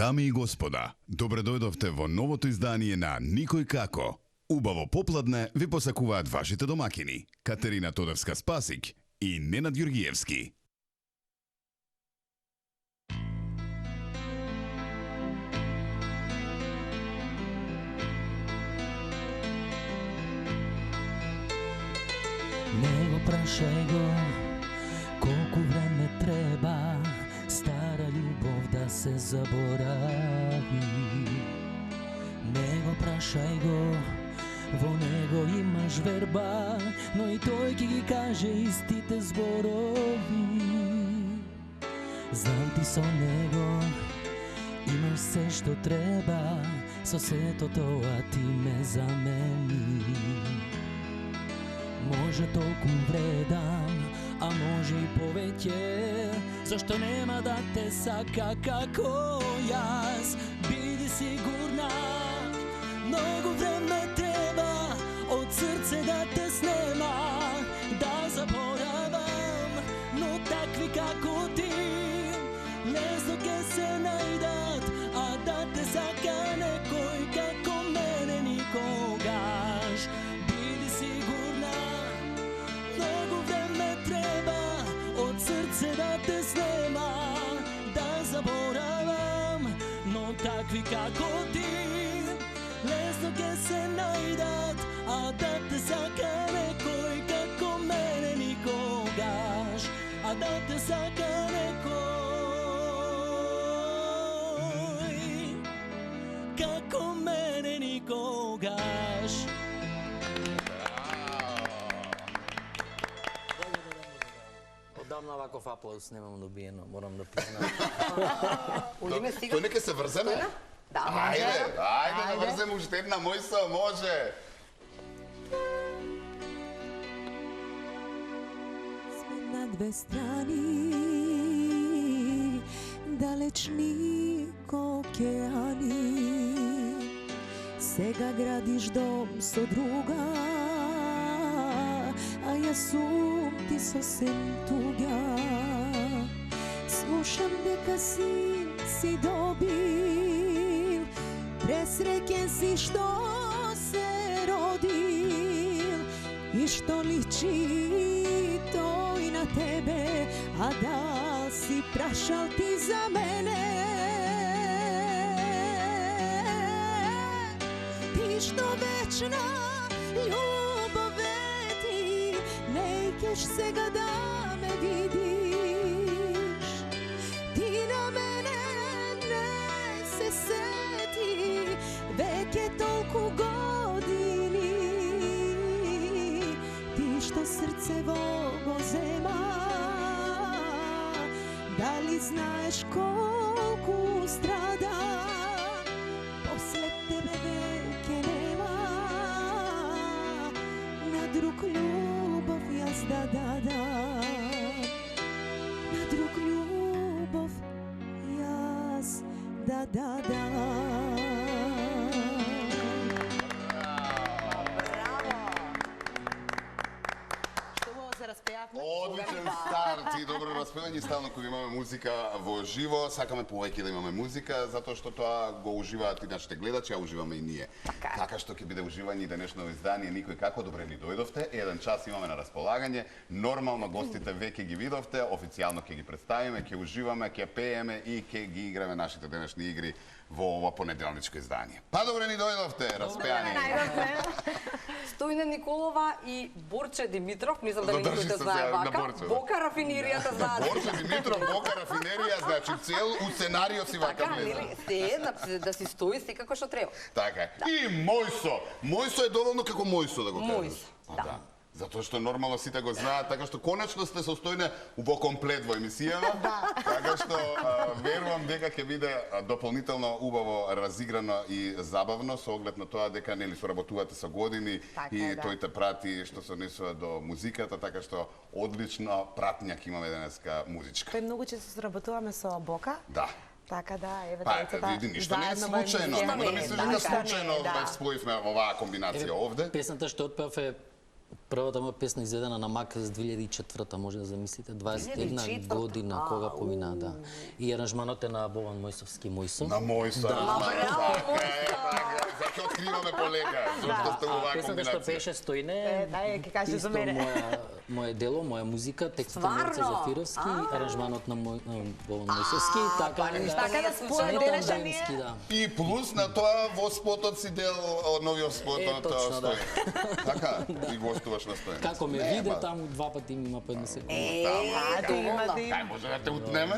Дами и господа, добре дојдовте во новото издание на Никој како. Убаво попладне ви посакуваат вашите домакини Катерина Тодорска-Спасик и Ненад Ѓургиевски. Не го прашај го колку време треба стара љубов да се заборави. Не го прашај го, во него имаш верба, но и тој ќе ги каже истите зборови. Знам ти со него имаш се што треба, со сето тоа ти ме замени. Може толку вредам, а може и повеќе, зашто нема да те сака како јас. Биди сигурна, многу време треба од срце да те снема, да заборавам, но такви како ти лесно ке се најдат, а да те сака некој како мене никогаш. Биди сигурна, многу време треба од срце да те снема, да заборавам, но такви како ти лесно ке се најдат, а да те сака некој како мене никогаш, а да те сака некој како мене никогаш. Одамна ваков аплауз немам добиено, морам да признам. Тој нека се врземе? Да, може. Ајде да врземе уште една мојса, може. Сме на две страни, далечни океани. Сега градиш дом со друга, а јас сум ти сосем туѓа. Слушам дека си добил, пресреќен си што се родил и што личи тој на тебе, а да си прашал ти за мене. Ти што вечна љубов е ти, не ќеш сега да ме видиш. Ти на мене не се сети, веќе толку години. Ти што срцево го зема, дали знаеш колку страда, после тебе веќе нема на друг љубов јас да дадам, на друг љубов јас да дадам. Одличен старт и добро распевање, ставно кога имаме музика во живо, сакаме повеќе да имаме музика, затоа што тоа го уживаат и нашите гледачи, а уживаме и ние. Така што ќе биде уживање и денешно издание Никој како, добре ни дојдовте. Еден час имаме на располагање. Нормално гостите веќе ги видовте, официјално ќе ги представиме, ќе уживаме, ќе пееме и ќе ги играме нашите денешни игри во ова понеделничко издание. Па добре ни дојдовте, распеани. Стојна Николова и Борче Димитров, мислам да никој знае вака. Бока рафинеријата знаат. Борче Димитров, Бока рафинерија, значи цел у сценарио си вака влеза. Се да си стои секако што треба. Така е. И Мојсо. Мојсо е доволно како Мојсо да го кажеш. Мојсо, да. Затоа што нормално сите го знаат, така што конечно сте со Стојна во комплет во емисијава. Така што верувам дека ќе биде дополнително убаво разиграно и забавно со оглед на тоа дека нели соработувате со години и тој те прати што се однесува до музиката, така што одлично пратња ќе имаме денеска музичка. Тој многу често соработуваме со Бока. Да. Така да, еве Па, види, ништо не е случајно. Нема да мислиш дека случајно споивме оваа комбинација овде. Песната што отпев е Првата моја песна изведена на Макрес 2004-та, може да замислите, 21 2004-та. година кога помина, да. И аранжманот е на Бован Мојсовски Мојсо. На Мојсо, зашто откриваме полека, зашто сте оваа Песната што комбинација. пеше Стојне, дај, ќе кажеш за исто мене. моje дело, моја музика, текстот на Мирце Стварно? Зафировски, аранжманот на Бован Мојсовски, така Така да споја Сметан денеша Демски, ние. да. И плюс на тоа во спотот си дел од новиот спот од точно, да. Стојне. Така, и гостуваш на Стојне. Како ме виде таму два пати ми има по една секунда. Ти има да Кај може да те утнеме?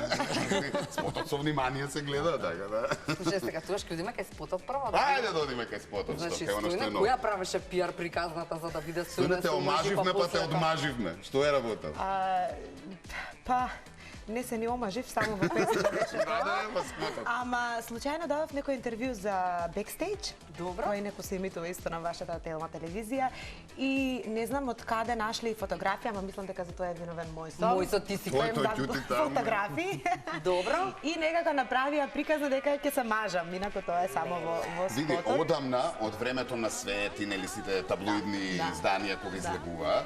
Спотот со внимание се гледа, така да. Слушај, сега тогаш ќе одиме кај спотот прво да. Ајде да одиме кај спотот, што Значи, кај оно што е Стојне, ново. која правеше пиар приказната за да биде Стојне те омаживме, па те одмаживме. Што е работа? Па, не се ни омажив, само во песната беше Да, тоа. да, во спотот. Ама случајно дадов некој интервју за Backstage. Добро. Кој некој се емитува исто на вашата телевизија и не знам од каде нашли фотографија, ама мислам дека за тоа е виновен Мојсо. Мојсо, ти си Кој тој ќути таму. фотографии. Добро. И некако направија приказна дека ќе се мажам, инаку тоа е само во Види, спотот. одамна, од времето на Свет и нели сите таблоидни изданија кога излегува,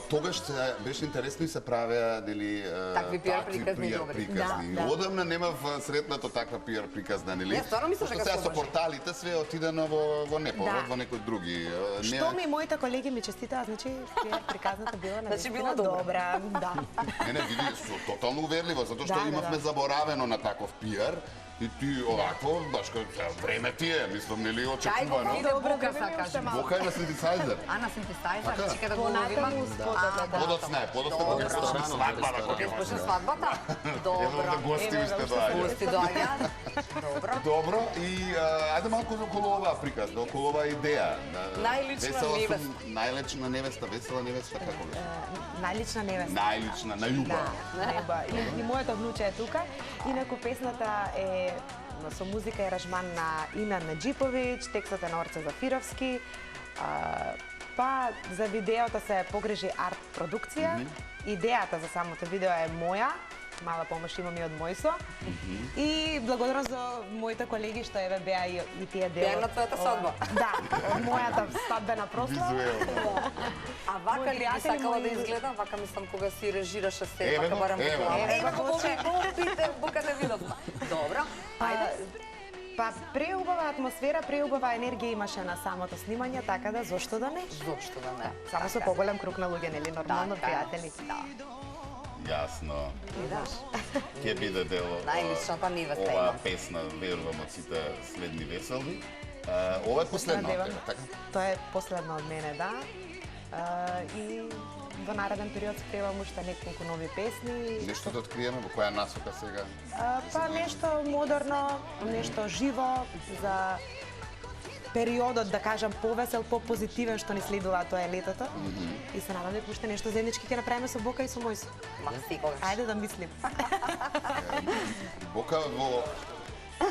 тогаш беше интересно и се правеа нели Такви пиар приказни добри. приказни. Да, да. Одамна немав сретнато таква пиар приказна, нели? Не, стварно мислам Пошто дека сега се со омажи. порталите све отидено во непород, Да. во некои други. Што ми моите колеги ми честитаа, значи пиар приказната била на Значи била добра. Да. Не, види, тотално уверливо, затоа што Да, да, имавме да. заборавено на таков пиар. И ти овакво, баш како време ти е, мислам, нели Кај го очекувано. виде Добро, бука, да са видиме уште кажем. малку. Бока е на синтесайзер. А на синтесайзер, Така. чека да го Понатаму ловиме. спотот, да. Подоцне кога Добро. почне свадбата, кога Почне свадбата? Ево да Добро. гости Ево, сте уште доаѓа. Гости доаѓаат. Добро. Добро, и ајде малку за околу оваа приказна, околу оваа идеја. Најлична Весела невеста. Најлична невеста, весела невеста, како беше? Најлична невеста. Најлична, најуба. Да, неба. И моето внуче е тука. Инаку песната е со музика и аранжман на Ина Наџиповиќ, текстот е на Орце Зафировски. Па за видеото се погрежи арт продукција. Идејата за самото видео е моја. Мала помош имам и од Мојсо. И благодарам за моите колеги што еве беа и тие дел. Беа на твојата свадба. Да, од мојата свадбена прослава. Визуелно. А вака Мои ли би пријатели, сакала да мои- изгледа? Вака мислам кога си режираше се, Еве вака го, барам еве го. пола. Еве Еве го, го, че. Питер, бука да видов. Добро, ајде. Па преубава атмосфера, преубава енергија имаше на самото снимање, така да зошто да не? Зошто да не? Само со поголем круг на луѓе, нели, нормално Така е. пријатели. Да. Јасно. Видаш? Ќе биде дел Најличната невеста оваа има. песна, верувам, од сите следни веселби. Ова е последна од тебе, така? Тоа е последно од мене, да. И во нареден период спревам уште неколку нови песни. Нешто да откриеме, во која насока сега? Па нешто модерно, нешто живо за периодот, да кажам, повесел, попозитивен што ни следува, тоа е летото. И се надам дека уште нешто заеднички ќе направиме со Бока и со Мојсо. Ма секогаш. Ајде да мислим. Бока во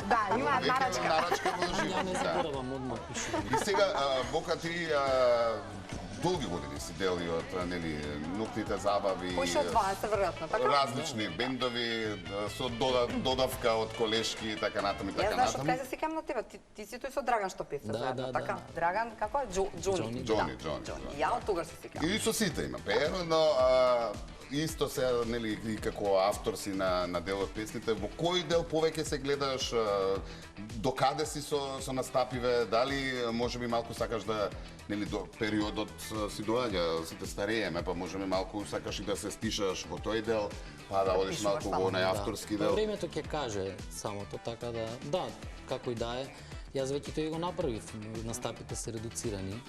Да, имаат веќе нарачка. нарачка во Ја живот. не Да. заборавам, одмah пишу. И сега, Бока, ти долги години си дел и од нели ноќните забави. Поише од 20 веројатно, така? Различни бендови со додавка од колешки и така натаму и Ја така знаеш од кај натаму. се сеќам на тебе, ти си тој со Драган што певте Да, заедно, да, така? да. Драган, како е? Џони. Џони. Ја од тогаш се сеќам. И со сите има пеено, но исто се нели и како автор си на дел од песните, во кој дел повеќе се гледаш, докаде си со настапиве, дали можеби малку сакаш да нели до периодот си доаѓа, сите старееме, па можеби малку сакаш и да се стишаш во тој дел, па да одиш пишуваш малку таму. во најавторски Па дел. времето ќе каже самото, така да, како и да е. Јас веќе тој го направив, настапите се редуцирани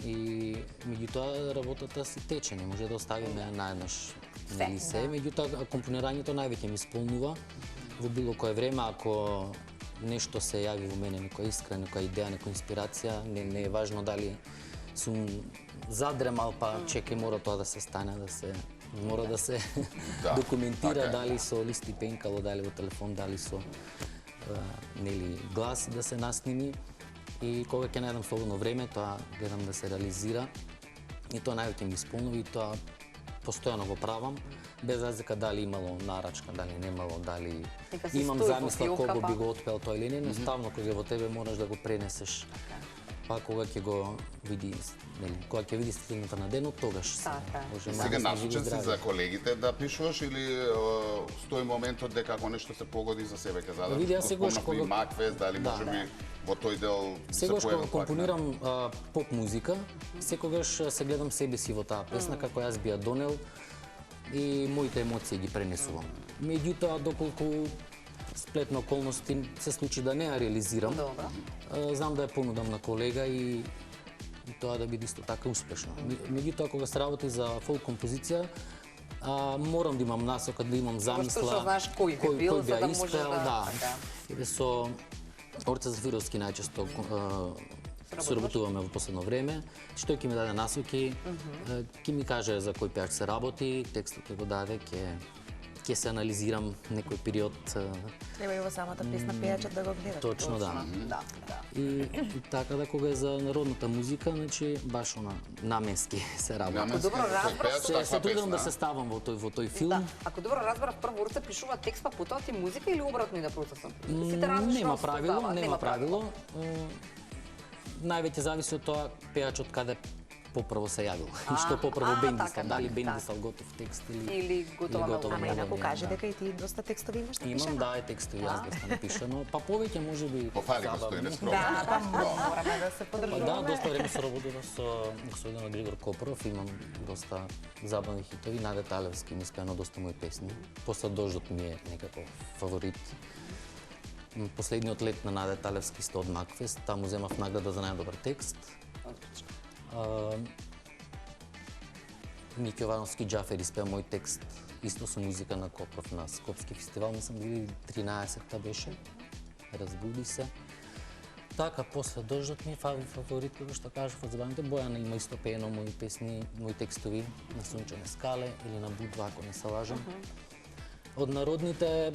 и меѓутоа работата си тече, не може да оставиме наеднаш нели се, меѓутоа компонирањето највеќе ми исполнува во било кое време, ако нешто се јави во мене, некоја искра, некоја идеја, некоја инспирација, не е важно дали сум задремал, па чекај, мора тоа да се стане, мора да се Да, документира, така е. дали со листи пенкало, дали во телефон, дали со нели глас да се насними, и кога ќе најдам слободно време, тоа гледам да се реализира и тоа највеќе ми исполнува и тоа постојано го правам, без разлика дали имало нарачка, дали немало, дали Нека си имам стои во замисла филка, кого па. би го отпел тој или не, едноставно кога е во тебе мораш да го пренесеш Па кога ќе го види, нели, кога ќе види светлината на денот, тогаш може Сега насочен си за колегите да пишуваш или стои моментот дека ако нешто се погоди за себе ќе зададеш? Види, јас сегаш кога Макфест, дали може би во тој дел се сегаш кога појавил компонирам поп музика, секогаш се гледам себе си во таа песна како јас би ја донел и моите емоции ги пренесувам. Меѓутоа, доколку сплет на околности се случи да не ја реализирам, знам да ја понудам на колега и тоа да биде исто така успешно. Меѓутоа, кога се работи за фолк композиција, морам да имам насока, да имам замисла. Што знаеш кој би бил, за да можеш да... Или со Орце Зафировски најчесто соработуваме во последно време, што ќе ми даде насоки, ќе ми каже за кој пејач се работи, текстот ќе го даде, ќе се анализирам некој период. Треба и во самата песна пејачот да го гледа. Точно, да. И така да кога е за народната музика, значи баш она наменски се работи. Добро разбрав, Се трудам да се ставам во тој филм. Ако добро разбрав, прво Орце пишува текст, па потоа ти музика или обратно и да процесам? Сите различно Нема правило. Највеќе зависи од тоа пејачот каде попрво се јавил. И што попрво бендисал, дали бендисал готов текст или готова. Ама инаку кажи дека и ти доста текстови имаш напишано. Имам, да, текстови јас доста напишано. Па повеќе може би Пофали го стои нескромно. Да, мораме да се подржуваме. Да, доста време се работува со господин Григор Копров, имам доста забавни хитови, Наде Талевски ми испеано доста мои песни. После дождот ми е некако фаворит. Последниот лет на Наде Талевски сте од Макфест, таму земав награда за најдобар текст. Мики Јовановски Џафер испеа мој текст, исто со музика на Копров на Скопски фестивал, мислам 2013-та беше, Разбуди се. Така, после дождот ми е фаворит, како што кажав од забавните, Бојана има исто пеено мои песни, мои текстови на Сончене скале или на Будва, ако не се лажам. Од народните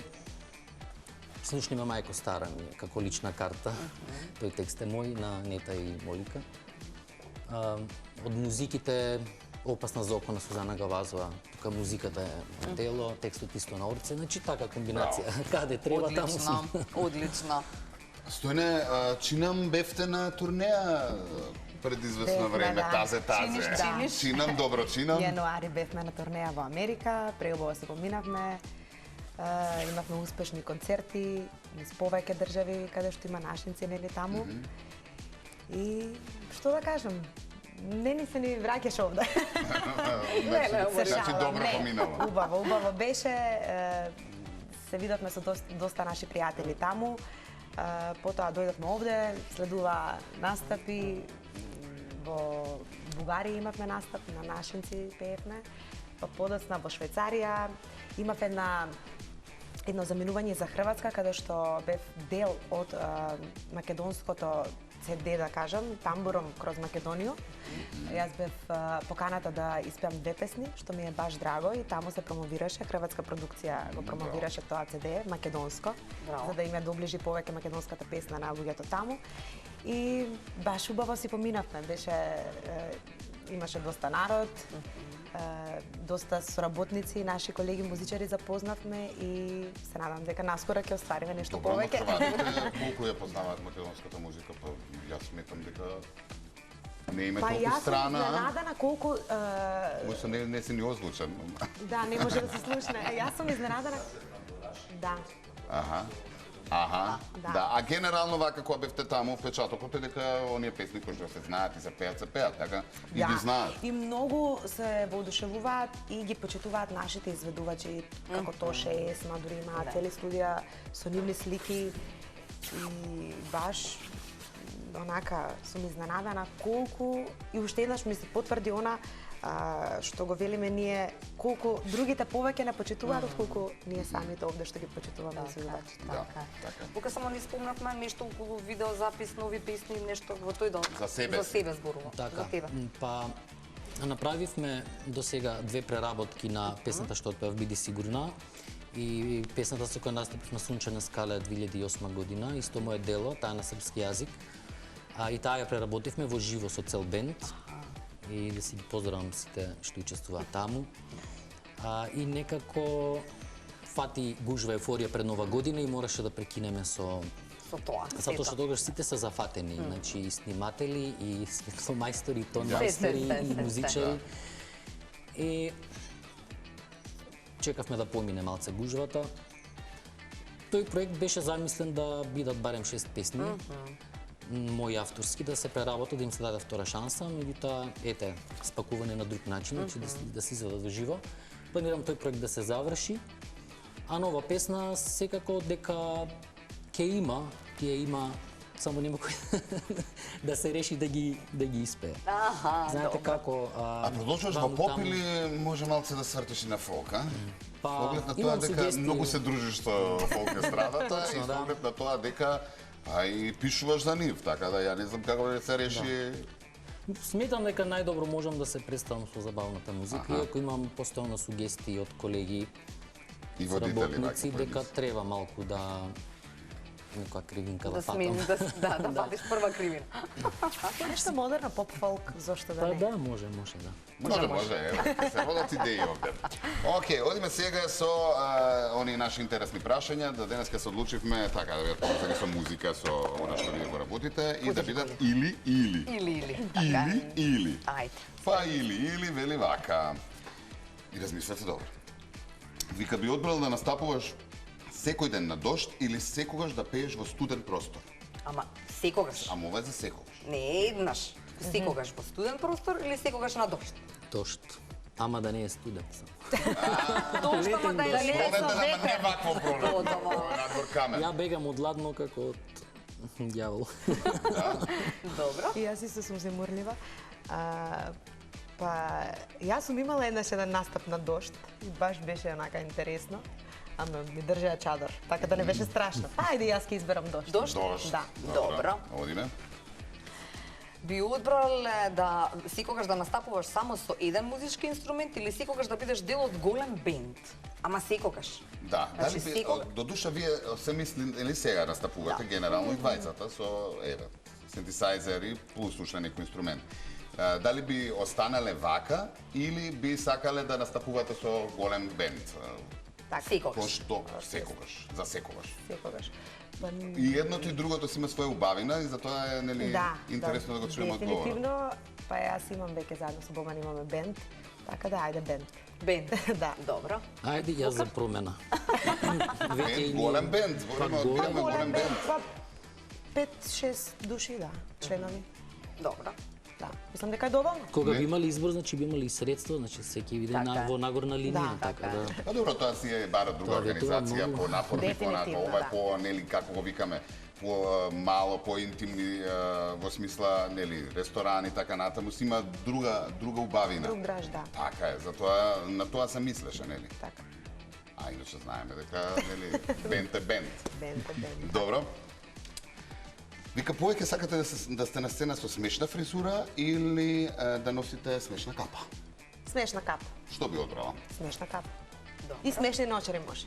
слушниме Мајко Стара ми е како лична карта. Тој текст е мој на Нета и Молика. Од музиките Опасна за око на Сузана Гавазова, тука музиката е дело, текстот исто на Орце, значи така комбинација. Каде треба, таму сум. Одлично. Стојне, чинам бевте на турнеја пред известно време, тазе. Чинам, добро чинам. Јануари бевме на турнеја во Америка, преубаво се поминавме. Имавме успешни концерти низ повеќе држави каде што има нашинци нели таму. И што да кажам, не ни се ни враќаше овде. Значи добро поминало. Убаво беше. Се видовме со доста наши пријатели таму. Потоа дојдовме овде, следува настапи. Во Бугарија имавме настап, на нашинци пеевме. Па подоцна во Швајцарија имав едно заминување за Хрватска, каде што бев дел од македонското CD, да кажам, Тамбуром кроз Македонија. Јас бев поканата да испеам 2 песни, што ми е баш драго и таму се промовираше, хрватска продукција го промовираше тоа CD, македонско, за да им ја доближи повеќе македонската песна на луѓето таму. И баш убаво си поминавме, имаше доста народ, доста соработници, наши колеги музичари запознавме и се надам дека наскоро ќе оствариме нешто повеќе. Колку ја познаваат македонската музика, па јас сметам дека не има толку страна. Па јас сум изненадана колку... Може не си ни озвучен. Да, не може да се слушне. Јас сум изненадана... Да. Да. А генерално вака кога бевте таму, впечатокот е дека оние песни кои што се знаат и се пеат, така и ги знаат. И многу се воодушевуваат и ги почитуваат нашите изведувачи, како Тоше Есма, дури имаат цели студија со нивни слики и баш онака сум изненадана колку и уште еднаш ми се потврди она што го велиме ние, колку другите повеќе не почитуваат отколку ние самите овде што ги почитуваме изведувачите. Така. Тука само ни спомнавме нешто околу видеозапис, нови песни, нешто во тој дом. За себе зборува. Така. За тебе. Па направивме до сега 2 преработки на песната што отпев Биди сигурна и песната со која настапив на Сончена скале 2008 година, исто мое дело, таа на српски јазик. И таа ја преработивме во живо со цел бенд. И да си поздравам сите што учествуваат таму. И некако фати гужва ефорија пред Нова година и мораше да прекинеме со тоа. затоа што тогаш сите се зафатени, значи и сниматели, и светломајстори, и тонмајстори, и музичари. И чекавме да помине малце гужвата. Тој проект беше замислен да бидат барем 6 песни, мои авторски, да се преработат, да им се даде втора шанса, меѓутоа, ете, спакуване на друг начин, значи да се изведат во живо. Планирам тој проект да се заврши, а нова песна секако дека ќе има, само нема кој да се реши да ги испее. Знаете како... А продолжуваш во поп или може малце да свртиш и на фолк, а? Па, Поглед на тоа дека многу се дружиш со фолк естрадата и со оглед на тоа дека и пишуваш за нив, така да ја не знам како да се реши. Сметам дека најдобро можам да се представам со забавната музика, иако имам постојано сугестии од колеги И работници дека треба малку да некоја кривинка да фатам. Да фатиш прва кривина. Нешто модерно, поп-фолк, зошто да Па не? да, може, да. Може, се родат идеи овде. Океј, одиме сега со они наши интересни прашања, да денеска се одлучивме така да бидат поврзани со музика, со она што вие го работите и да бидат или. Или. Ајде. Па или вели вака. И размислете добро. Вика би одбрал да настапуваш секој ден на дожд или секогаш да пееш во студен простор? Ама секогаш. Ама ова е за секогаш. Не еднаш. Секогаш во студен простор или секогаш на дожд? Дожд. Ама да не е студен сам. Дожд, ама да Пробете, е ама не вакво проблем. Надвор камен. Ја бегам од ладно како од ѓавол. Добро. И јас исто сум земурлива. Па, јас сум имала еден настап на дожд и баш беше онака интересно. Ама ми држеа чадор, така да не беше страшно. Ајде јас ќе изберам дожд. Дожд? Да. Добро. Одиме. Би одбрал да секогаш да настапуваш само со еден музички инструмент или секогаш да бидеш дел од голем бенд? Ама секогаш. Да, Значи, дали до душа вие се мисли или сега настапувате генерално и двајцата со синтесајзер и плюс уште некој инструмент. Дали би останале вака или би сакале да настапувате со голем бенд? Така, секогаш. Што секогаш, за секогаш. Секогаш. Па, И едното и другото си има своја убавина и затоа е нели интересно да го чуеме одговорот. Дефинитивно, па јас имам веќе заедно со Боман имаме бенд, така да ајде бенд. Бенд. Да. Добро. Ајде јас за промена. Голем бенд, збориме голем бенд. Па 5-6 души, да, членови. Добро. Да, мислам дека е доволно. Кога би имали избор, значи би имали средства, значи секи биде во нагорна линија, Да, така да. Па добро, тоа си е бара друга Тоа ветува организација, многу. понапорни, Дефинитивно, ова е да. по, нели, како го викаме, по мало, по интимни, во смисла, нели, ресторани, така натаму, си има друга убавина. Друг драж, да. Така е, затоа, на тоа се мислеше, нели? Така. А иначе знаеме дека, нели, бенд е бенд. Бенд е бенд. Добро. Вика, повеќе сакате да сте на сцена со смешна фризура или да носите смешна капа? Смешна капа. Што би одбрала? Смешна капа. Добро. И смешни ночери може.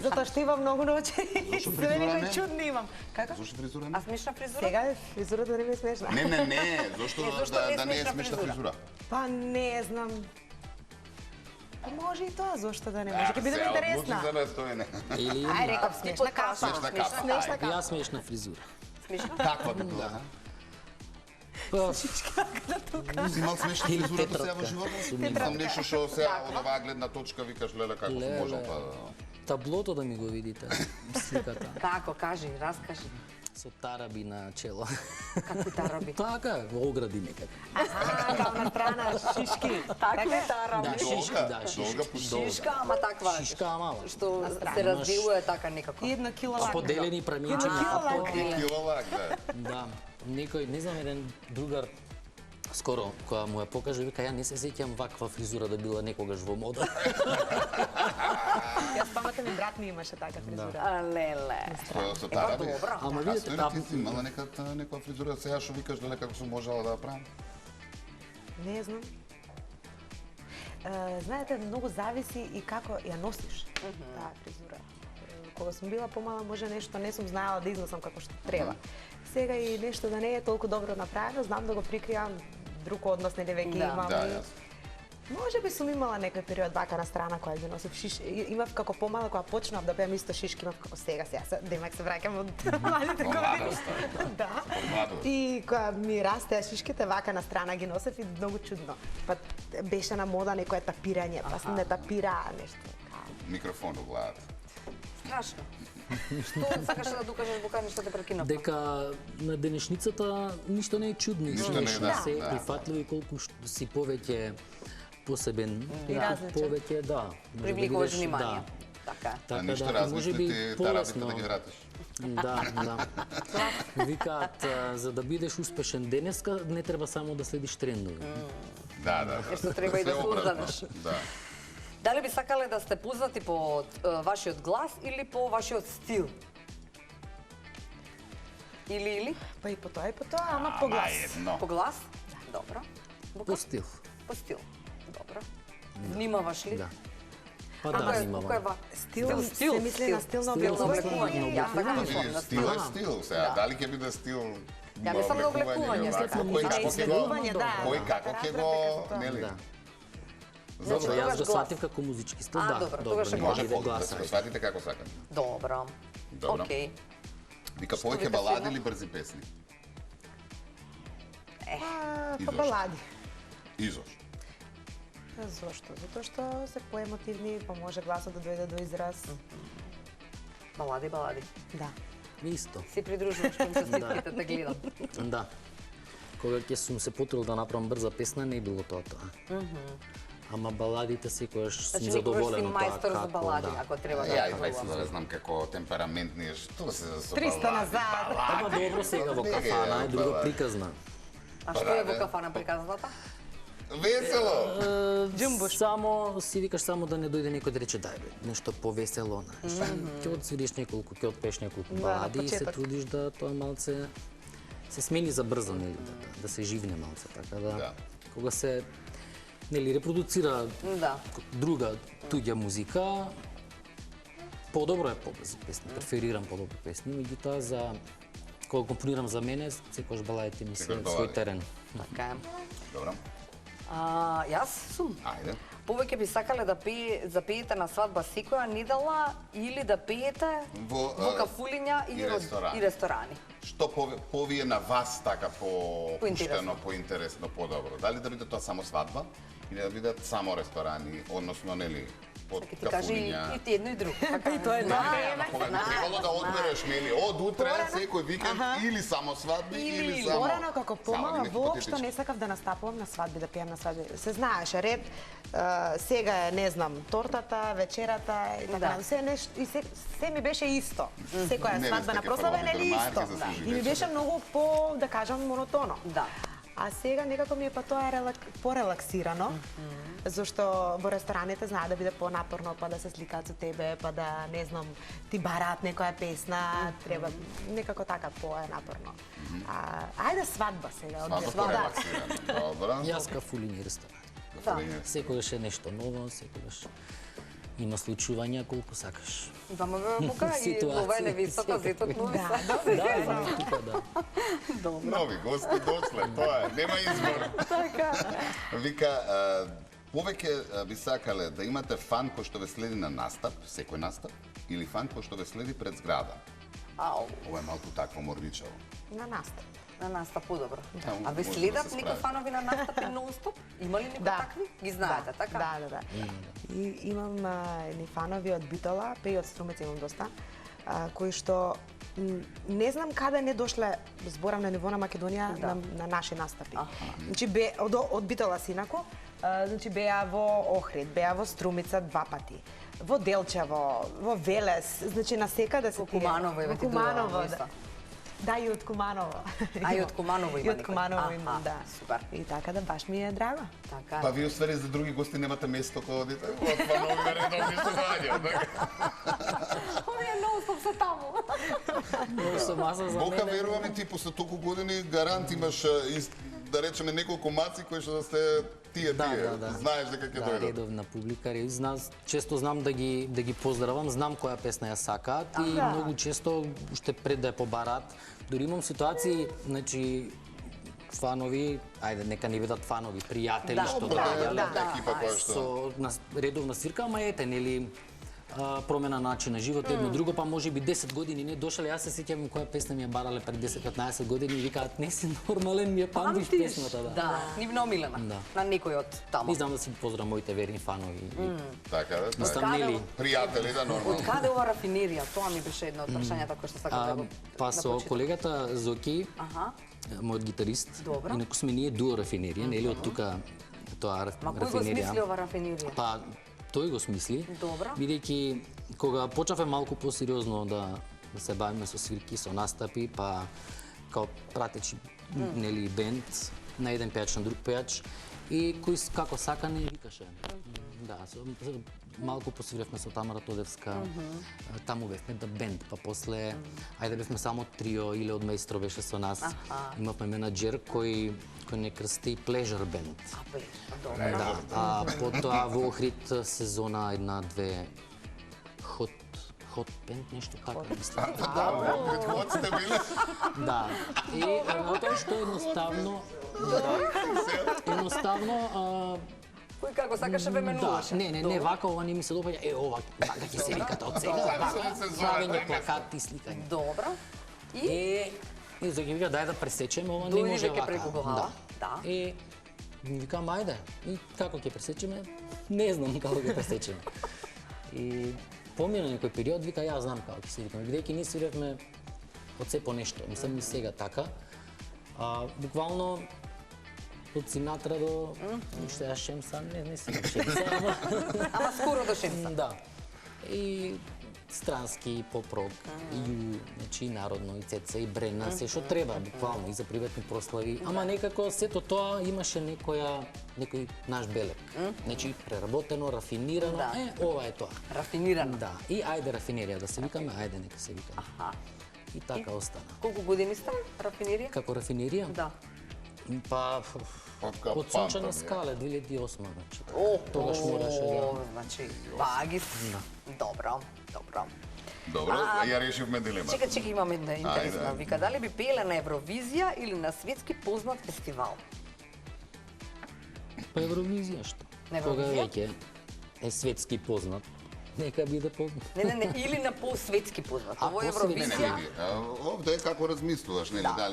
Затоа што имам многу ночери и Зашто се фризура некои не? чудни имам. Како? Зошто фризура не? А смешна фризура? Сега фризурата да не ми е смешна. Не, зошто зошто не е да не е смешна смешна фризура? фризура? Па не знам. Па може и тоа, зошто да не може. Ќе бидам интересна. За настојане. Или Ај, реков смешна капа. Смешна капа. Смешна ја капа. смешна фризура. Смешна? Каква би била? Па, Си имал смешна Или фризура до сега тетратка. во животот? Сум Или имал. сам нешто што сега од оваа гледна точка викаш леле како сум можел па да... таблото да ми го видите, сликата, Како, кажи, раскажи. со тараби на чело. Какви тараби? Така, во огради некаде. А, као на страна, шишки. Такви тараби. Да, шишки, да, долга пушка. Шишка, ама таква. Шишка мала. Што се развивува така некако. И 1 киловат. Поделени прамињчиња, а то Киловак, да. да, некој, не знам, еден другар скоро која му ја покажа, вика ја не се сеќам ваква фризура да била некогаш во мода. Јас паматам и брат ми имаше така фризура. А, леле. Со тараби. добро. Ама А видите, стои ли ти си имала некоја фризура сега што викаш леле како сум можела да ја правам? Не знам. Знаете, многу зависи и како ја носиш таа фризура. Кога сум била помала, може нешто не сум знаела да износам како што треба. Сега и нешто да не е толку добро направено, знам да го прикријам, друг однос нели веќе Да. имам. Да, и јас. Може би сум имала некој период вака на страна која ги носив имав како помала кога почнав да пеам исто шишки, имав како сега демек се враќам од младите години. Да. И кога ми растеа шишките вака на страна ги носев и многу чудно. Па беше на мода некое тапирање, па не тапираа нешто. Микрофон у главата. Страшно. Што сакаш да докажеш Букани, што те прекинав? Дека на денешницата ништо не е чудно, Ништо не е, да, се да. прифатливо и колку си повеќе посебен, И различен. повеќе да. Привлекуваш внимание. Така. А ништо може би размислите та работа полесно. да ги вратиш. Да. Викаат, за да бидеш успешен денеска, не треба само да следиш трендови. Да. Што треба и да Се се обратно. узданеш. Да. Дали би сакале да сте познати по вашиот глас или по вашиот стил? Или? Па и по тоа, ама по глас. Наедно. По глас? Добро. По стил. По стил. Добро. Внимаваш ли? Да. Па Кој да, е внимавам. Стил, се мисли на стил на Стил на облекување. облекување. Јас така Па мислам видиш, на стил стил. е стил сега. Дали ќе биде стил Ја мислам на облекување, вака, след кој на како ќе го Облекување, да. кој како ќе го, нели? Да. Добро, Добро, јас тогаш го глас. сватив како музички стил, А, да. добро, тогаш е нека може биде да глас. се сватите како сакате. Добро. Добро. Океј. Вика Што повеќе вика балади сина? или брзи песни? Па Изошто? балади. Изош. Зошто? Затоа што се поемотивни, па може гласот да дојде до израз. Балади. Да. Исто. Си придружуваш кон честитките, те гледам. Да. Кога ќе сум се потрудил да направам брза песна, не е било тоа. Ама баладите секогаш сум Значи, никогаш задоволен си од мајстор тоа за како, балади, да. ако треба да Ја и кажувам. да знам како темпераментни е, што се за 300 назад. Ама добро сега во кафана е друга приказна. А што е во кафана приказната? Весело! Джумбуш. Само си викаш само да не дојде некој да рече дај бе, нешто повесело, знаеш. Ќе отсвириш неколку, ќе отпееш неколку Да, на балади и се почеток. трудиш да тоа малце се смени за брзо, нели, да се живне малце, така да. Да. Кога се нели репродуцира Да. друга туѓа музика, подобро е побрзи песни, преферирам подобри песни, меѓутоа за кога компонирам за мене, секогаш баладите ми се Секогаш балади. свој терен. Така е. Добро. Јас сум. Ајде. Повеќе би сакале да запеете на свадба секоја недела или да пеете Во, во кафулиња и ресторани. и ресторани. Што повие на вас така Поинтересно. поштено, поинтересно, подобро? Дали да биде тоа само свадба или да бидат само ресторани, односно нели под Ке ти кажи кафулиња? и едно и друго. Така И тоа е Ама кога би требало да одбереш, нели, од утре, секој викенд, или само свадби, или само... Порано како помала Само воопшто не сакав да настапувам на свадби, да пеам на свадби. Се знаеше ред, сега е, не знам, тортата, вечерата и така. Да. Се нешто и се ми беше исто. Секоја Не, свадба не на сте прослава е ке нели фаробите исто. марки, заслужи И ми вечер. беше многу по, да кажам, монотоно. Да. А сега некако ми е па тоа е порелаксирано, зашто во рестораните знаат да биде понапорно, па да се сликаат со тебе, па да, не знам, ти бараат некоја песна, треба некако така по-напорно. Ајде свадба сега. Свадба Да. порелаксирано. Добро. Јас кафулиња и ресторан. Кафулиња. Секогаш е нешто ново, секогаш има случувања колку сакаш. Имаме бука и Ситуации, ова е невистока, секако. зетот нови Да, сад. Да, тука да. Нови гости дошле, тоа е, нема избор. Така. Вика, повеќе би сакале да имате фан кој што ве следи на настап, секој настап, или фан кој што ве следи пред зграда? Ау, Ова е малку такво морничаво. На настап. на настап подобро. Да, А ве може да следат се некои справи. фанови на настапи нон-стоп? Има ли некои Да. такви? Ги знаете, така? Да. И имам едни фанови од Битола, па и од Струмец имам доста, кои што не знам каде не дошле, зборам на ниво на Македонија, на наши настапи. Значи од Битола синако, значи беа во Охрид, беа во Струмица 2 пати, во Делчево, во Велес, значи на секаде се Во Куманово, еве ти Куманово, додавам да. иsto. Да, и од Куманово. А, и од Куманово има И од Куманово некој. имам, Аха, да. супер. И така да баш ми е драго. Така. Па вие усвари за други гости немате место кога одите? Од фанови редовни се заѓа. Овие нон-стоп се таму. Многу сум маса за Бока, мене. веруваме ти после толку години гарант имаш да речеме неколку маци кои што да сте тие. Да. Знаеш дека ќе Да, дојдат. редовна публика, често знам да ги поздравам, знам која песна ја сакаат и многу често уште пред да ја побараат. Дори имам ситуации, значи фанови, ајде нека не бидат фанови, пријатели Да, што да, доаѓале да. екипа која што со редовна свирка, ама ете, нели, промена начин на живот, едно друго, па може би 10 години не дошале. Јас се сеќавам која песна ми ја барале пред 10-15 години и викаат не си нормален, ми ја памтиш песната, да. Да, нивно омилена. Да. На некој од тамо. И знам да си поздравам моите верни фанови. Така да, Мислам, така. нели, Пријатели да нормално. Од каде ова рафинерија? Тоа ми беше едно од прашањата кои што сакам да го па со прочитам. колегата Зоки, Аха. мојот гитарист, Добро. инаку сме ние дуо рафинерија, нели од тука тоа Ма кој го рафинерија. смисли ова рафинерија? Па тој го смисли. Добро. Бидејќи кога почнавме малку посериозно да се бавиме со свирки, со настапи, па као пратечи нели бенд на еден пејач на друг пејач и кој како сака не викаше. Да, малку посвиревме со Тамара Тодевска, таму бевме да бенд, па после ајде бевме само трио или од Маестро беше со нас. Имавме менаџер кој не крсти Pleasure Band. Абе, добро. Да, а потоа во Охрид сезона 1-2 Hot Band, нешто така мислам. Пред сте биле? Да. И тоа што едноставно Кој како сакаше ве да, менуваше? не, вака ова не ми се допаѓа. Ова вака ќе се викате од сега. Правење плакати, сликање. Добро. И И за ги вика дај да пресечеме, ова не дојди може веќе вака. преку глава. Да. И викам ајде. И како ќе пресечеме? Не знам како ќе пресечеме. И помина некој период, вика јас знам како ќе се викаме. Бидејќи ние свиревме од се по нешто. Мислам и сега така. Буквално од Синатра до што ја Шемса, не си Шемса, Ама скоро до Шемса. да. И странски поп-рок, и значи народно, и цеца, и брена, се што треба, буквално, и за приветни прослави. Ама некако сето тоа имаше некој наш белек. Значи преработено, рафинирано, Да. ова е тоа. Рафинирано. Да, и ајде рафинерија да се викаме, ајде нека се викаме. Аха. И така остана. Колку години сте рафинерија? Како рафинерија? Да. Па од Сончана скале 2008 значи. Тогаш мораше да. Значи, вагис. Добро, добро. Добро, ја решивме дилема. Чека, имам една интересна. Ајде. Вика, дали би пееле на Евровизија или на светски познат фестивал? Па Евровизија што? На Кога Евровизија? веќе е светски познат, нека биде познат. Не, или на посветски познат. А, Ово е посветски? Евровизија. Овде е како размислуваш, нели, Да.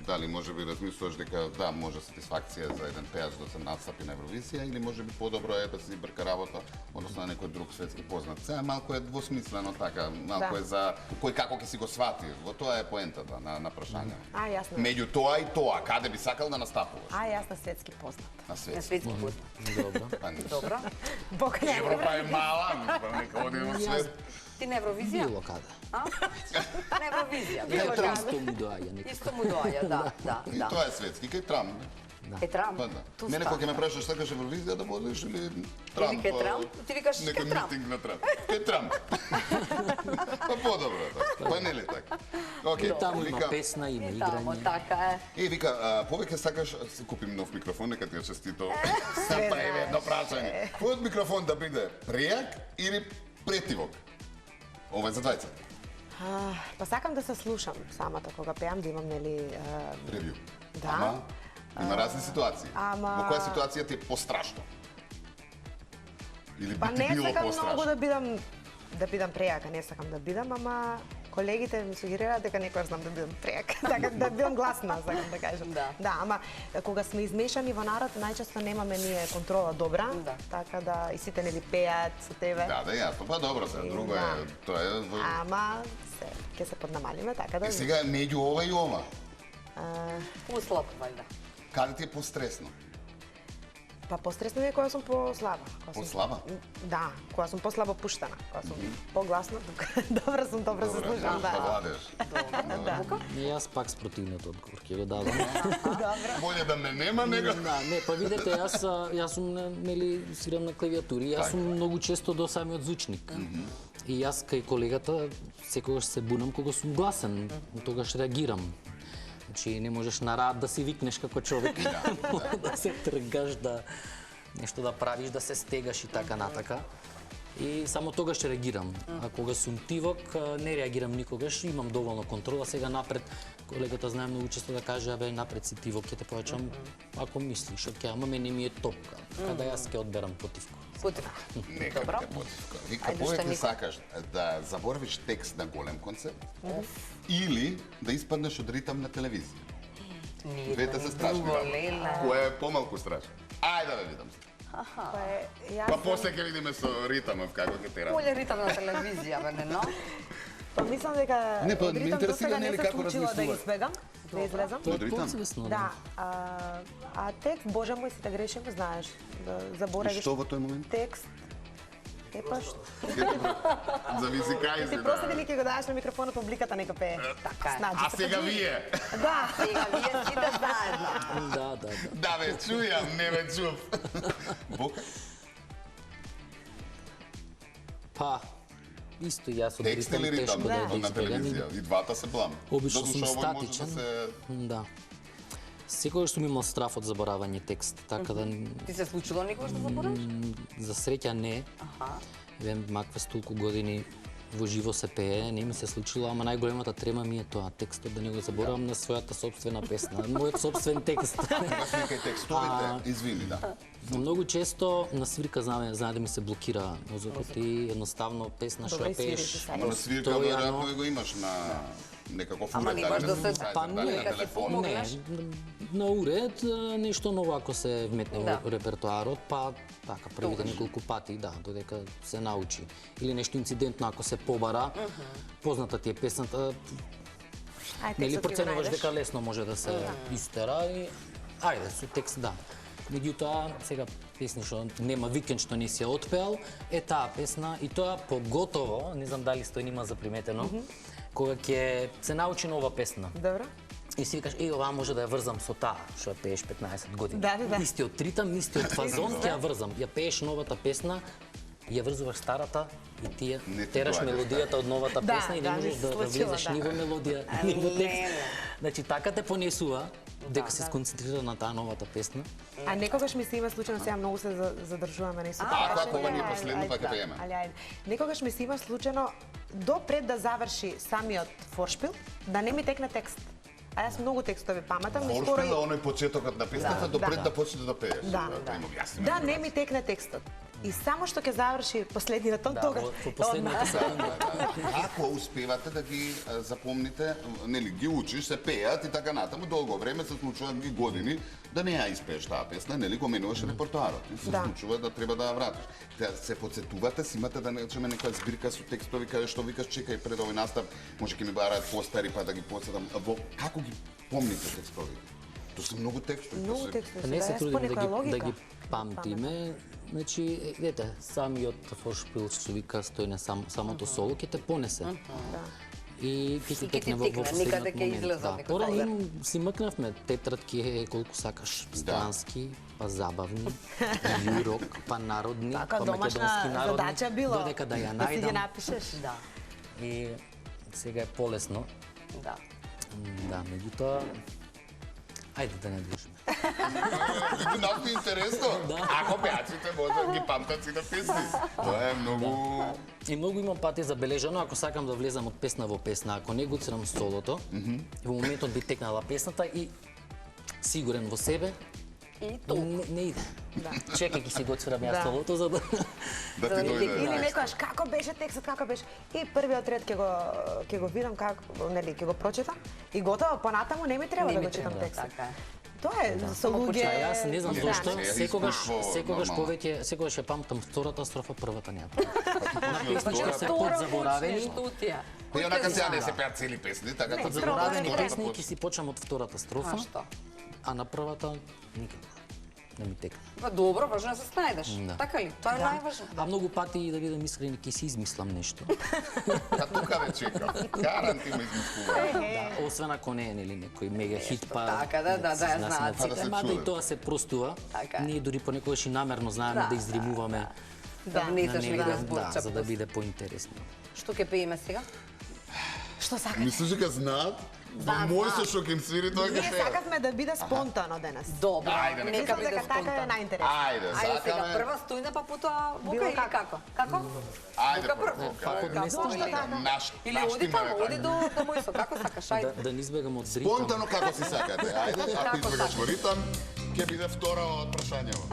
дали може би размислуваш дека да, може сатисфакција за еден пејач да се настапи на Евровизија или може би подобро е да се брка работа, односно на некој друг светски познат. Сега малку е двосмислено така, малку Да. е за кој како ќе си го свати. Во тоа е поентата на прашањето. Јасно. Меѓу тоа и тоа, каде би сакал да настапуваш? Јас на светски познат. На На свет. светски познат. Добро. Па не. Добро. Бог не Европа е мала, нека одиме во свет. Ти на Евровизија? Било каде. А? На Евровизија. Исто му доаѓа некако. Исто му доаѓа, да. И тоа е светски, кај Трамп. Е Трамп. Па да. Ту Мене стана. кога ќе ме прашаш сакаш Евровизија да водиш или Трамп? Или кај Трамп? Ти викаш некој кај Трамп. митинг на Трамп. Кај Трамп. Па подобро е така. Па нели така? Окей. Таму има Вика, песна, има И тамо, играње. така е. вика, повеќе сакаш си купим нов микрофон, нека ти ја честито. Прави едно прашање. Твојот микрофон да биде прејак или претивок? Ова е за двајца. Па сакам да се слушам самата кога пеам, да имам нели Ревју. Да. Ама, има разни ситуации. ама- Во која ситуација ти е пострашно? Или па би ти не било сакам многу пострашно? да бидам прејака, не сакам да бидам, ама колегите ми сугерираат дека некојаш знам да бидам прејака, така да бидам гласна, сакам да кажам. Да. Ама кога сме измешани во народ, најчесто немаме ние контрола добра, Да. така да и сите нели пеат со тебе. Да, да, јасно. Па добро се, друго е, Да. тоа е... Ама ќе се поднамалиме, така да. Е, сега меѓу ова и ова, Услаб, вајда. каде ти е постресно? Па постресно ми е кога сум послаба. Кога сум- Послаба? Да, кога сум послабо пуштана, кога сум погласно, тука добро се слушам, да да. владеш. Не, јас пак спротивниот одговор ќе го дадам. Боле да ме нема, него. Да, не, па видете, јас сум нели свирам на клавиатури, јас сум многу често до самиот звучник. И јас кај колегата секогаш се бунам кога сум гласен, тогаш реагирам. Значи не можеш на рад да си викнеш како човек, да се тргаш, да нешто да правиш, да се стегаш и така натака. И само тогаш ќе реагирам. А кога сум тивок, не реагирам никогаш, имам доволно контрола. Сега напред, колегата знае многу често да каже, абе, напред си тивок, ќе те појачам ако мислиш, окей, ама мене ми е топка. Када јас ќе одберам потивко. Потивко. Нека Добро. те потивка. Вика, Ајде, што повеќе Нико? сакаш да заборавиш текст на голем концерт или да испаднеш од ритам на телевизија? Двете се страшни работи. Која е помалку страшна? Ајде да видам. Па после ќе видиме со ритамов како ќе те Боле ритам на телевизија, бе, но? Па мислам дека Не, па, од ме ритам интересира, до сега нели, не се како случило да размислуваш. избегам, да излезам. Тоа Од е ритам? подсвесно. Да, а текст, Боже мој, си да грешим, знаеш, да заборавиш Што во тој момент? текст. Епа што? Зависи кај Ти си. просто да. дали ќе го дадеш на микрофонот, публиката нека пее. Така е. Снаđi А се, сега па вие? Да. Сега вие сите заедно. Да. Да, ве чујам, не ве чув. Бока? Па, исто јас од Текст или ритам тешко да на избегам. телевизија? И двата се блам. Обично сум Додуша, овој може статичен. да се... Да. Секогаш сум имал страф од заборавање текст, така да Ти се случило никогаш да заборавиш? за среќа не. Аха. Вем макве столку години во живо се пее, не ми се случило, ама најголемата трема ми е тоа текстот да не го заборавам на својата собствена песна, мојот собствен текст. Кај текстовите, извини, да. Многу често на свирка знае да ми се блокира мозокот и едноставно песна што Добре, ја пееш. свири ти Ама на свирка, Тоа е, веројатно го имаш на некаков Ама уред, немаш дали да на се- сајт, Па дали не, на дека си телефон. помогнеш. На уред, нешто ново ако се вметне Да. во репертоарот, па така првите неколку пати, да, додека се научи. Или нешто инцидентно ако се побара, позната ти е песната, Ај, нели текстот ќе го проценуваш најдеш. дека лесно може да се истера и ајде со текст да. Меѓутоа, сега песни што нема викенд што не си ја отпеал, е таа песна и тоа поготово, не знам дали сте има заприметено, кога ќе се научи нова песна. Добро. И си викаш, оваа може да ја врзам со таа, што ја пееш 15 години. Да. Истиот ритам, истиот фазон, ќе ја врзам. Ја пееш новата песна, ја врзуваш старата и ти ја Не ти тераш доаѓаш, мелодијата од новата Да, песна и не да, можеш ми се да случило, влезеш да. ни во мелодија, ни во текст. Не. Значи, така те понесува, дека се сконцентрира на таа новата песна. А некогаш ми се има случајно, сега многу се задржуваме на истото. ако ова ни е последно, па ќе пееме. Ајде. Некогаш ми се има случајно допред да заврши самиот форшпил, да не ми текне текст. А јас многу текстови паматам и скоро Оршпил е оној почетокот на песната, допред да почнеш да пееш. Да. Да, не ми текне текстот. И само што ќе заврши последниот тон, Да, тогаш. во последната секунда. Како успевате да ги запомните, нели ги учиш, се пеат и така натаму, долго време се случуваат ги години да не ја испееш таа песна, нели го менуваш репертоарот. И се Да. случува да треба да ја вратиш. Да се подсетувате, си имате да речеме некоја збирка со текстови каде што викаш чекај пред овој настап, може ќе ми бараат постари па да ги подсетам. Како ги помните текстовите? Тоа се многу текстови. Многу тоа се- текстови. Не се јас по трудиме некоја да логика ги памтиме. Значи, ете, самиот форшпил што вика стои на самото соло ќе те понесе. И ќе ти И ќе ти текне во текне, последниот никаде ќе момент. излезе Да, некој порано каder. си мкнавме тетратки колку сакаш, странски, па забавни, јурок, па народни, Така па домашна македонски народни, задача било. додека да ја Да си ги најдам. напишеш. Да, И сега е полесно. да. Да, меѓутоа, ајде да не движиме. Ги нафти интересно. Ако пеачите може да ги памтат сите песни. Тоа е многу... И многу имам пати забележано, ако сакам да влезам од песна во песна, ако не го црам солото, во моментот би текнала песната и сигурен во себе, И толку. не иде. Чекај ќе си го црам јас Да. солото, за да... Да ти дојде. Или некојаш како беше текстот, како беше. И првиот ред ќе го видам како, нели, ќе го прочитам и готово, понатаму не ми треба Не да ми го читам треба, текстот. така е. Тоа е со луѓе. А јас не знам Не, зошто, не, секогаш искуство, нормално. повеќе, секогаш ја памтам втората строфа, првата не ја памтам. На песни што Втора- се Втора подзаборавени, почнеш, тутија. И онака сега не се пеат цели песни, така Не, тоа заборавени Втората песни ќе си почнам од втората строфа, А што? а на првата никако. Не ми текна. Па добро, важно е да се снајдеш. Да. Така ли? Тоа е најважно. А многу пати, да бидам искрен, ќе си измислам нешто. Па тука ве чекам. Гарантирано измислува. Да, освен ако не е нели некој мега хит, па така, да, да, се да, знаат знаат сите, сите. Да се мада и чуе. тоа се простува. Така е. Ние дури понекогаш и намерно знаеме да изримуваме Да внесеш на некој негде, зборче. за да биде поинтересно. Што ќе пееме сега? Што сакаш? Мислиш дека знаат? Мој се што ќе им свири тоа ќе Ние пее. сакавме да биде спонтано денес. Добро, Ајде, нека Мислам биде дека така е спонтано. најинтересно. Ајде, Ајде сега, сакаме. прва стојна па потоа Бука Било или како. како? Како? Ајде Бука прво. прво. Ајде. не Точно стане. така. Или оди таму, оди до Мојсо, како сакаш, ајде. Да не избегам од ритам. Спонтано како си сакате. Ајде, ако Како избегаш сакаш. во ритам, ќе биде втора од прашањево.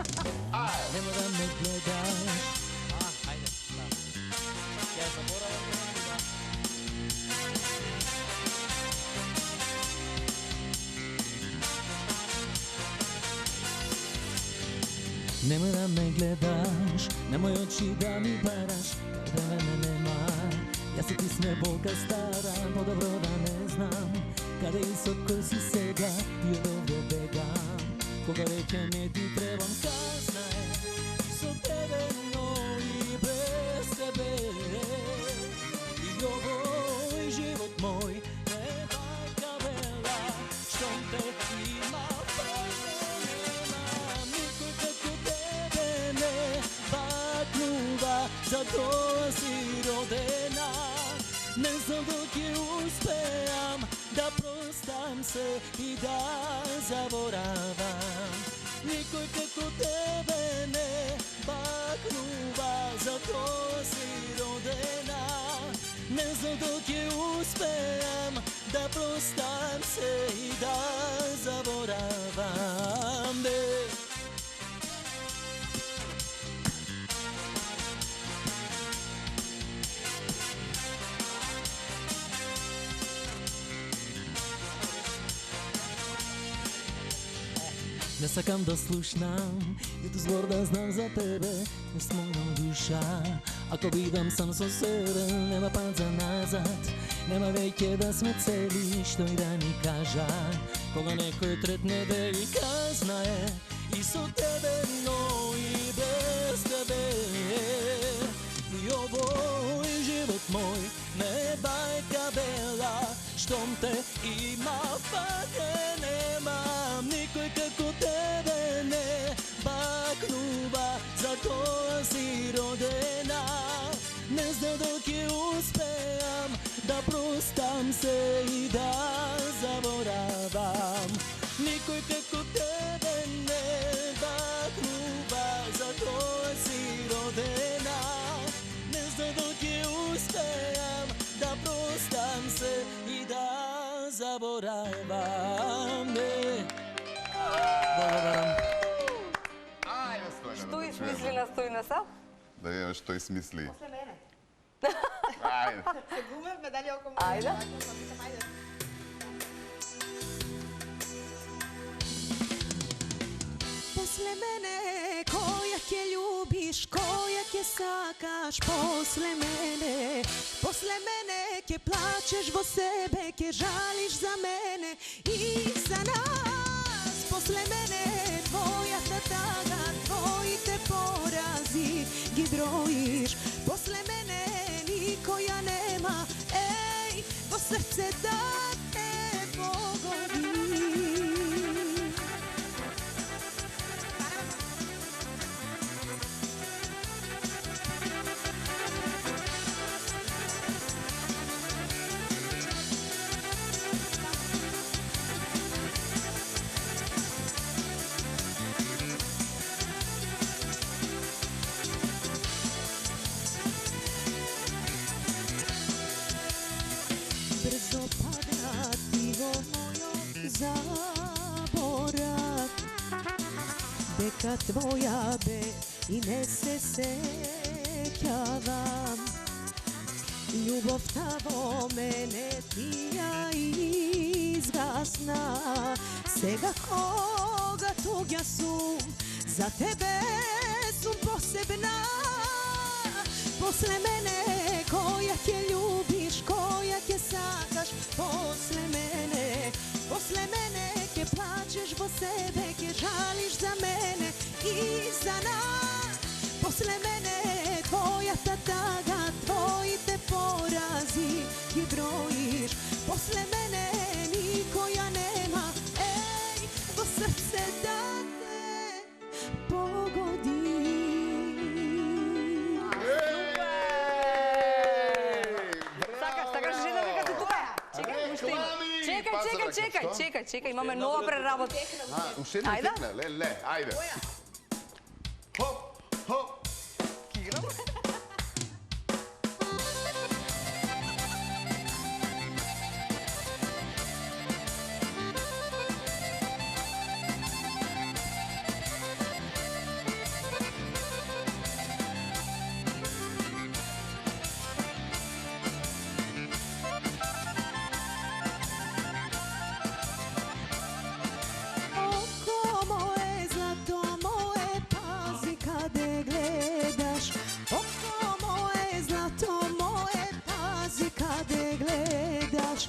Нема да ме гледаш. Ајде, да. Ја заборавам. Нема да ме гледаш, немој очи да ми бараш, да мене нема. Јас и ти сме болка стара, подобро да не знам, каде и со кој си сега, и од овде бегам. Кога веќе не ти требам, казна е, со тебе, но и без тебе. И овој живот мој не бајка бела, штом те има, немам никој како тебе не бакнува, затоа си родена. Не знам док ќе успеам да простам се и да заборавам. Никој како тебе не бакнува, затоа си родена. Не знам док ќе успеам да простам се и да заборавам. Не сакам да слушнам, ниту збор да знам за тебе, не с моја душа. Ако бидам сам со себе, нема пат за назад, нема веќе да сме цели, што и да ми кажа. Кога некој третне да и казна е, и со тебе, но и без тебе. И овој живот мој не бајка бела, штом те има, пак немам никој како тебе не бакнува, затоа си родена. Не знам док ќе успеам да простам се и да заборавам. Никој како тебе не бакнува, затоа си родена. Не знам док ќе успеам да простам се и да заборавам. Благодарам. Ајде, Стојна, Што да те измисли чуеме. на стојна са? Да видиме што измисли. После мене. Ајде. Се гумевме дали околу. Ајде. После мене која ќе љубиш, која ќе сакаш, после мене ќе плачеш во себе, ќе жалиш за мене и за нас. После мене твојата тага, твоите порази ги броиш. После мене никоја нема, еј, во срце да те погоди. Брзо пада ти во мојот заборав, дека твоја бе и не се сеќавам. Љубовта во мене ти ја изгасна, сега кога туѓа сум, за тебе сум посебна. После мене која ќе љубиш, која ќе сакаш, после мене ќе плачеш во себе, ќе жалиш за мене и за нас. После мене твојата тага, твоите порази ги броиш. После мене никоја нема, еј, во срце да те погоди. Сакаш жена дека ти тука? Чекај, уште има. Реклами! Чекај, Чекај, имаме нова преработка. Уште не Ајде. текна, ле, ајде. Хоп, хоп. Oko moje zlato moje, pazi kade gledaš. Oko moje zlato moje, pazi kade gledaš.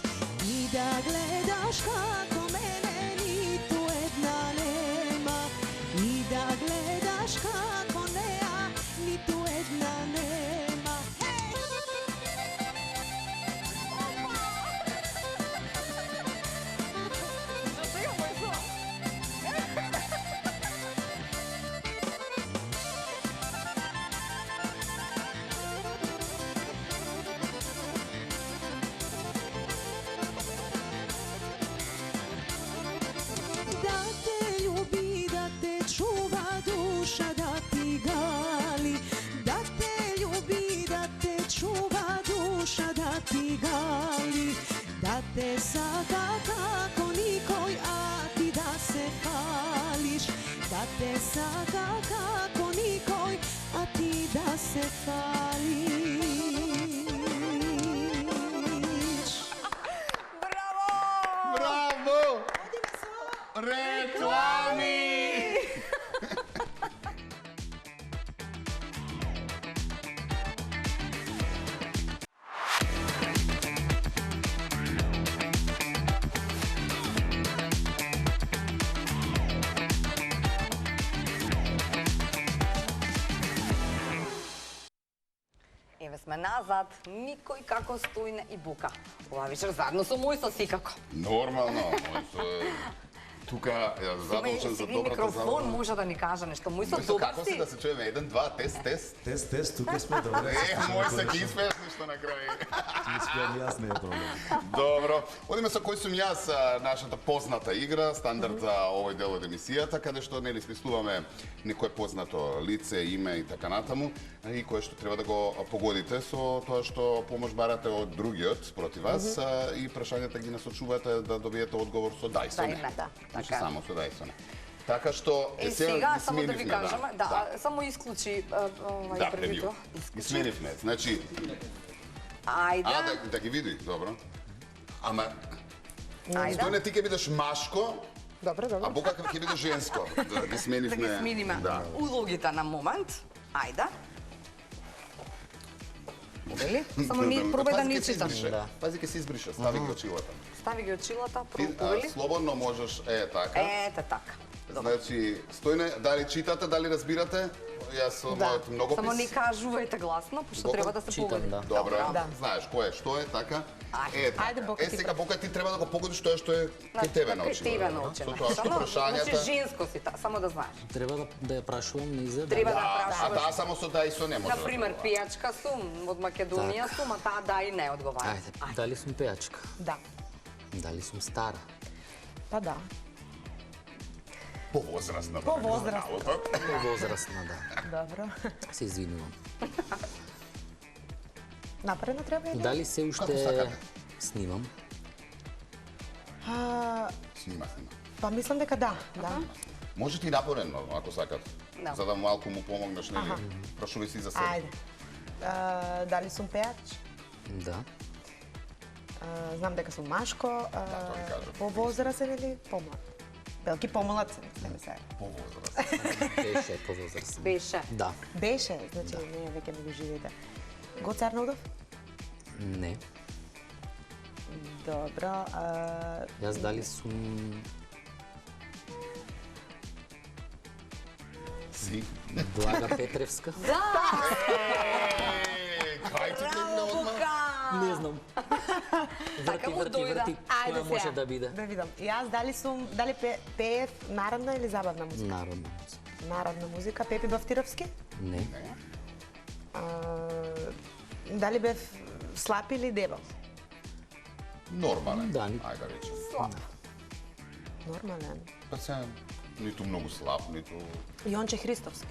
I da gledaš kako mene ni tu jedna nema. I da gledaš kako neja ni tu jedna nema. Da te ljubi, da te čuva duša, da ti gali. Da te ljubi, da te čuva duša, da ti gali. Da te saka kako nikoj, a ti da se pališ. Da te saka kako nikoj, a ti da se pališ. Браво! Реклами! Еве сме назад, никој како Стојне и Бука. Ова вечер заедно со Мојсо секако. Нормално, тука ја задолжен за добрата микрофон забава. може да ни каже нешто. Мојсо Мојсо, добар како си си? да се чуеме? 1, 2, тест. Тест, тука сме, добре. Мојсо, ки испееш нешто на крај. Испеам јас, не е проблем. Добро. Одиме со кој сум јас, нашата позната игра, стандард за овој дел од емисијата, каде што нели смислуваме некое познато лице, име и така натаму, и кое што треба да го погодите со тоа што помош барате од другиот против вас и прашањата ги насочувате да добиете одговор со дајсоне. Да, Значи така. само со дајсоне. Така што Сега ги само да ви сменивме, кажам, да, само исклучи овај Да, првито. ги сменивме. Значи, Ајде. да ги види, добро. Ама, Ајде. Стојне, ти ќе бидеш машко, Добро, а добро. Бука ќе бидеш женско. Да ги сменивме. Да ги смениме Да. улогите на момент. Ајде. Дели? Само ми пробај да не читам. Пази ке се избрише, стави ги очилата. Стави ги очилата, Ти пробували. слободно можеш, така. Ете така. Значи, Стојне, дали читате, дали разбирате? Јас со мојот многопис. Само не кажувајте гласно, пошто треба да се погоди. Добро, Да. знаеш кој е, што е, така? Ајде. Ајде, Бока, ти сега Бока, ти треба да го погодиш тоа што е кај тебе на очима. Тебе на очима. Со тоа што прашањата. Значи женско си, само да знаеш. Треба да ја прашувам низа. Треба да А прашуваш. таа само со дајсо не може. Например, пијачка сум од Македонија сум, а таа да и не одговара. Ајде, дали сум пејачка? Да. Дали сум стара? Па да. Повозрастна. Повозрастна. Возрастна, да. Добро. Се извинувам. Напредно треба или? Дали се Како уште сакате? снимам? Снима. Па мислам дека да, да. Може ти напорено, ако сакате. Да. За да малку му помогнеш, нели? Прашувај си за себе. Ајде. Дали сум пејач? Да. Знам дека сум машко, тоа ви кажав. повозрасен или помлад? Белки помлад се ми се. Повозрастна. Беше повозрастна. Беше. Да. Беше, значи не веќе не го живеете. Гоце Арнаудов? Не. Добро. Јас дали сум Си. Блага Петревска? Кај ти тргна одма? Не знам. Така му дојде. Врти, Ајде која може сега. да биде? Да видам. Јас дали пеев народна или забавна музика? Народна. Народна музика. Пепи Бавтировски? Не. Дали бев слап или дебел? Нормален. Да, ајде да речем. Слаб. Нормален. Па се ниту многу слаб, ниту Јонче Христовски.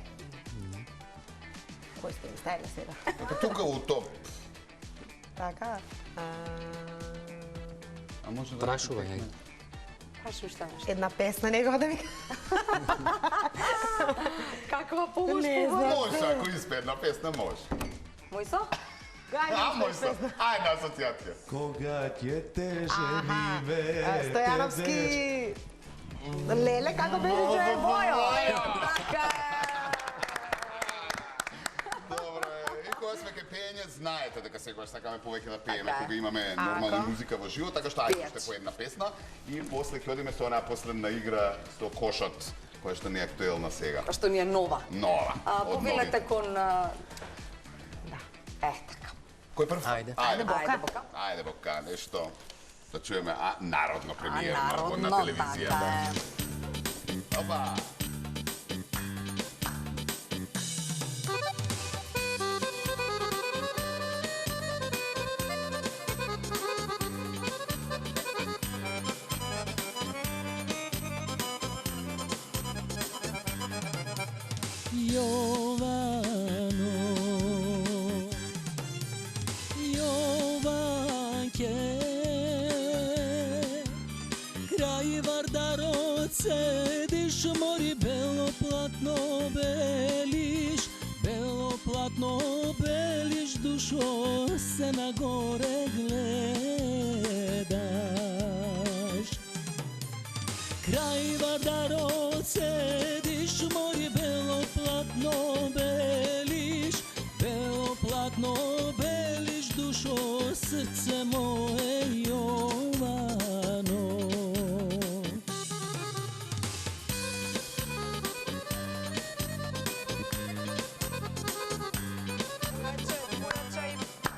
Кој сте ми ставили сега? Па тука у топ. Така. А може да Прашувај, ајде. Кажи уште нешто. Една песна негова да ми... Каква помош Не по знам. Може, ако испе една песна, може. Мојсо? Може. Ајде, асоцијација. Кога ќе теже ми ве. Стојановски... Леле, како беше че Бојо? Така. Добро е. И кога сме ке пеење, знаете дека секогаш сакаме повеќе да пееме Така е. кога имаме нормална музика во живо, така што ајде уште по една песна и после ќе одиме со онаа последна игра со кошот, која што не е актуелна сега. Која што ни е нова. Нова. од Повелете новите. кон... Да. Така. Кој прв? Ајде. Ајде, Ајде, Бока. Ајде, Бока, нешто да чуеме, народно премиерно Народно, на телевизија. така е. Опа! Jovano, Jovanke, kraj Vardarot sediš, mori belo platno beliš, dušo se na gore gledaš. Kraj Vardarot sediš, mori belo platno beliš, dušo srce moje Jovano.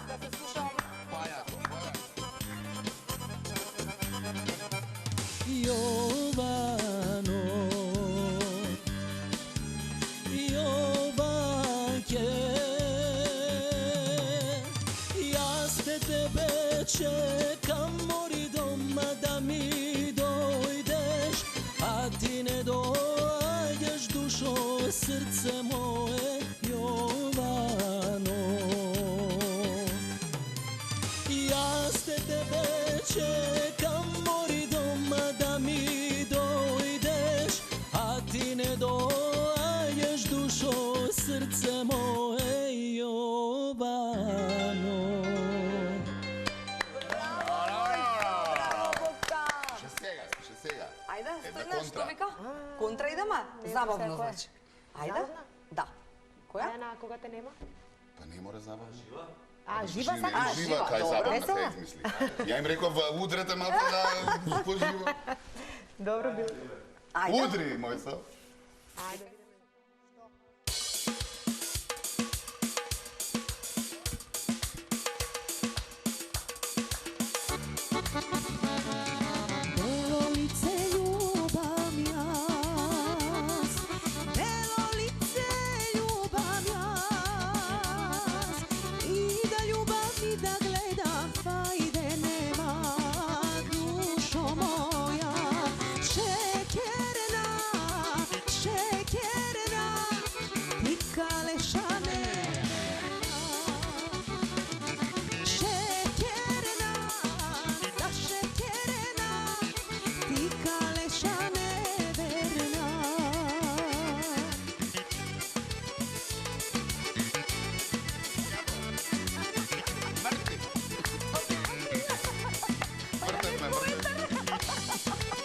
Да се слушам. Jovano, Jovanke, jaz te tebe čekam, mori doma da mi dojdeš, a ti ne dojdeš, dušo srce moje Jovano. Jaz te tebe čekam, mori doma da mi dojdeš, a ti ne dojdeš, dušo srce moje Jovano. Браво, Бока. Ще сега. Ајде, Една стојна, што контра. вика? Контра идеме? Забавно, која? значи. Ајде? Да. Која? Ајна, кога те нема? Па не мора забавно. Жива Не, сакаш? жива, кај Добро, забавна весела. се измисли. Ја им реков, удрете малку да поживо. Добро бил. Ајде. Удри, мој со. Ајде. Belo lice ljubam jas, belo lice ljubam jas, i da ljubam i da gledam, fajde nema, dušo moja, šekerna, ti kalešane. Šekerna, da šekerna, ti kaleša neverna. Вртев ме, вртев.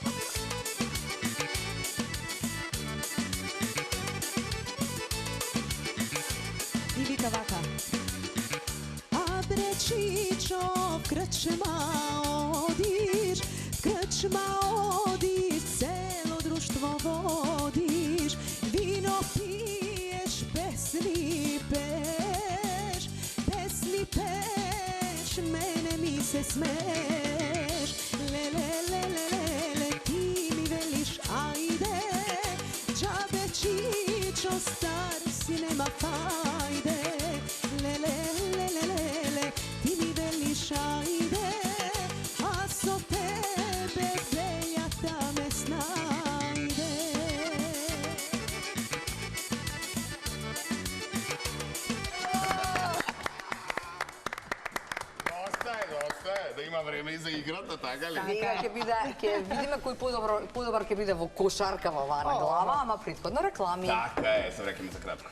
И вика вака. A brečićo, krčma odiš, celo društvo vodiš, vino piješ, pesmi peš, mene mi se smeš, le, ti mi veliš, ajde, džabe čičo, star si, nema fajde, le, ti mi veliš, ajde, a така ли? Сега ќе видиме кој подобар ќе биде во кошарка во Вара глава, ама претходно реклами. Така е, се враќаме за кратко.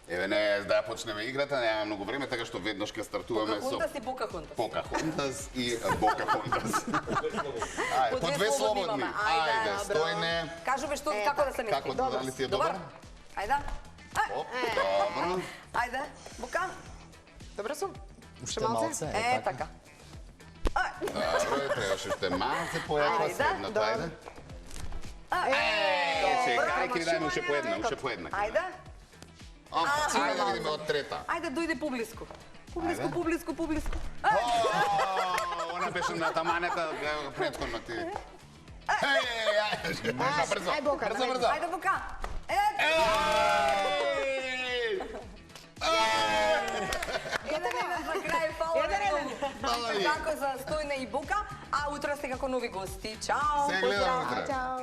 Еве не, да почнеме играта, нема многу време, така што веднаш ќе стартуваме со Покахунтас и Бокахунтас. Покахунтас и Бокахунтас. Ајде, по две слободни. Ајде, стојне. Кажуваш што како да се мисли. Како дали ти е добар? Ајде. Оп, добро. Ајде, Бока. Добро сум. Уште малце, Е, така. Добро, требаше уште малце појако седнато, ајде. Чекај, ќе дајме уште по една. Ајде. Ајде да видиме од трета. Ајде, дојде публиску. Ајде. Публиску. Она беше на таманета претходно ти. Ајде, брзо. Брзо. Ајде, Бока. Еден за крај, фала многу. Како за Стојна и Бока, а утре сте како нови гости. Чао. Се гледаме утре. Чао.